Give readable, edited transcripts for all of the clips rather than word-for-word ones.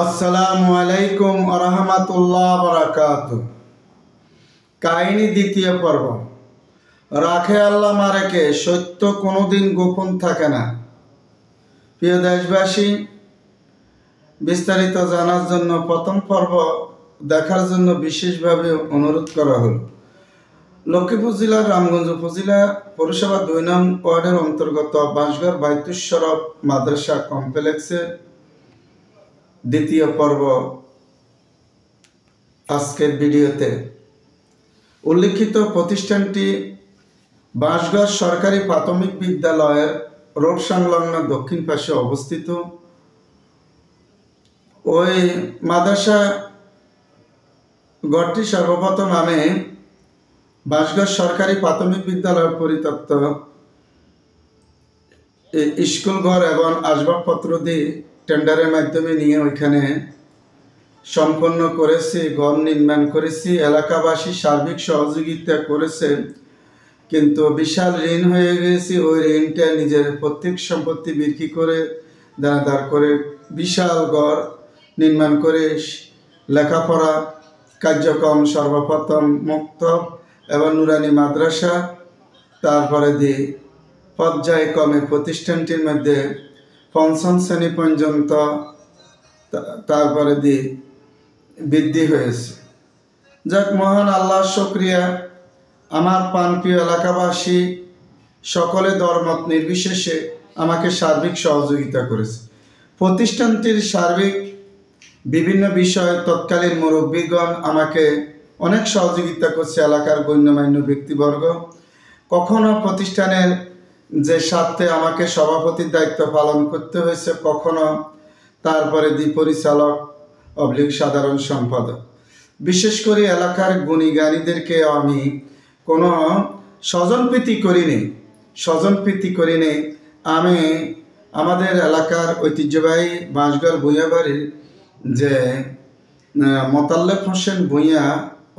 আসসালামু আলাইকুম ওয়া রাহমাতুল্লাহি ওয়া বারাকাতুহু। কাহিনী দ্বিতীয় পর্ব। রাখে আল্লাহ মারেকে, সত্য কোনোদিন গোপন থাকে না। প্রিয় দেশবাসী, বিস্তারিত জানার জন্য প্রথম পর্ব দেখার জন্য বিশেষভাবে অনুরোধ করা হলো। লক্ষ্মীপুর জেলার রামগঞ্জ উপজেলা পৌরসভা ২ নং ওয়ার্ডের অন্তর্গত বাঁশঘর বাইতুস শরফ মাদ্রাসা কমপ্লেক্সের দ্বিতীয় পর্ব আজকের ভিডিওতে। উল্লিখিত প্রতিষ্ঠানটি বাঁশঘর সরকারি প্রাথমিক বিদ্যালয়ের রোড সংলগ্ন দক্ষিণ পাশে অবস্থিত। ওই মাদ্রাসা ঘরটি সর্বপ্রথম আমি বাঁশঘর সরকারি প্রাথমিক বিদ্যালয়ের পরিত্যক্ত স্কুল ঘর এবং আসবাবপত্র দিয়ে টেন্ডারের মাধ্যমে নিয়ে ওইখানে সম্পন্ন করেছি, ঘর নির্মাণ করেছি। এলাকাবাসী সার্বিক সহযোগিতা করেছে, কিন্তু বিশাল ঋণ হয়ে গেছে। ওই ঋণটা নিজের প্রত্যেক সম্পত্তি বিক্রি করে দাঁড় করে বিশাল ঘর নির্মাণ করে লেখাপড়া কার্যক্রম সর্বপ্রথম মক্তব এবং নুরানি মাদ্রাসা, তারপরে দিয়ে পর্যায়ক্রমে প্রতিষ্ঠানটির মধ্যে পঞ্চম শ্রেণী পর্যন্ত তারপরে দিয়ে বৃদ্ধি হয়েছে। যাক, মহান আল্লাহর শুকরিয়া। আমার প্রাণপ্রিয় এলাকাবাসী সকলে ধর্মমত নির্বিশেষে আমাকে সার্বিক সহযোগিতা করেছে। প্রতিষ্ঠানটির সার্বিক বিভিন্ন বিষয়ে তৎকালীন মুরব্বীগণ আমাকে অনেক সহযোগিতা করছে, এলাকার গণ্যমান্য ব্যক্তিবর্গ। কখনো প্রতিষ্ঠানের যে স্বার্থে আমাকে সভাপতির দায়িত্ব পালন করতে হয়েছে, কখনো তারপরে পরিচালক অবলিক সাধারণ সম্পাদক। বিশেষ করে এলাকার গুণীজ্ঞানীদেরকে আমি কোনো স্বজনপ্রীতি করিনি। আমি আমাদের এলাকার ঐতিহ্যবাহী বাঁশঘর ভূঁইয়া বাড়ির যে মোতাল্লেব হোসেন ভূঁইয়া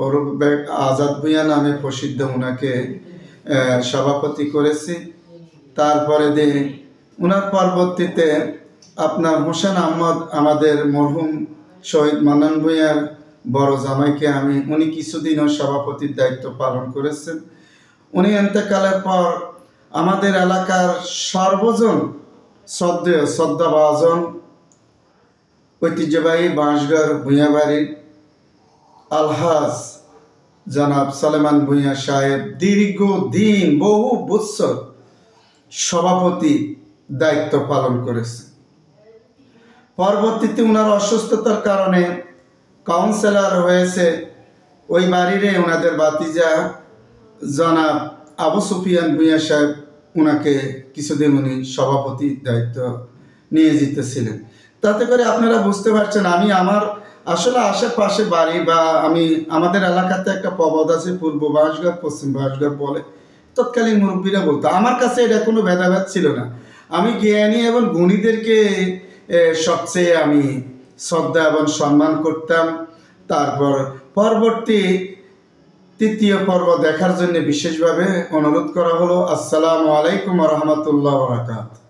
ওরফ আজাদ ভূঁইয়া নামে প্রসিদ্ধ, ওনাকে সভাপতি করেছি। তারপরে দিয়ে ওনার পরবর্তীতে আপনার হোসেন আহমদ, আমাদের মরহুম শহীদ মান্নান ভূঁইয়ার বড় জামাইকে উনি কিছুদিনও সভাপতির দায়িত্ব পালন করেছেন। উনি ইন্তেকালের পর আমাদের এলাকার সর্বজন শ্রদ্ধাভাজন ঐতিহ্যবাহী বাঁশঘর ভূঁইয়া বাড়ির আলহাজ জনাব সালেমান ভূঁইয়া সাহেব দীর্ঘদিন বহু বৎসর সভাপতি দায়িত্ব পালন করেছেন। পরবর্তীতে ওনার অসুস্থতার কারণে কাউন্সিলর হয়েছে ওই বাড়িরে ওনাদের ভাতিজা জনাব আবু সুফিয়ান ভূঁইয়া সাহেব, ওনাকে কিছুদিন উনি সভাপতি দায়িত্ব নিয়ে যেতেছিলেন। তাতে করে আপনারা বুঝতে পারছেন, আমি আমার আসলে আশেপাশে বাড়ি বা আমাদের এলাকাতে একটা প্রবাদ আছে, পূর্ব বাঁশঘর পশ্চিম বাঁশঘর বলে তৎকালীন মুরব্বীরা বলতো। আমার কাছে এটা কোনো ভেদাভেদ ছিল না। আমি জ্ঞানী এবং গুণীদেরকে সবচেয়ে আমি শ্রদ্ধা এবং সম্মান করতাম। তারপর পরবর্তী তৃতীয় পর্ব দেখার জন্য বিশেষভাবে অনুরোধ করা হলো। আসসালামু আলাইকুম ওয়া রাহমাতুল্লাহি ওয়া বারাকাতুহু।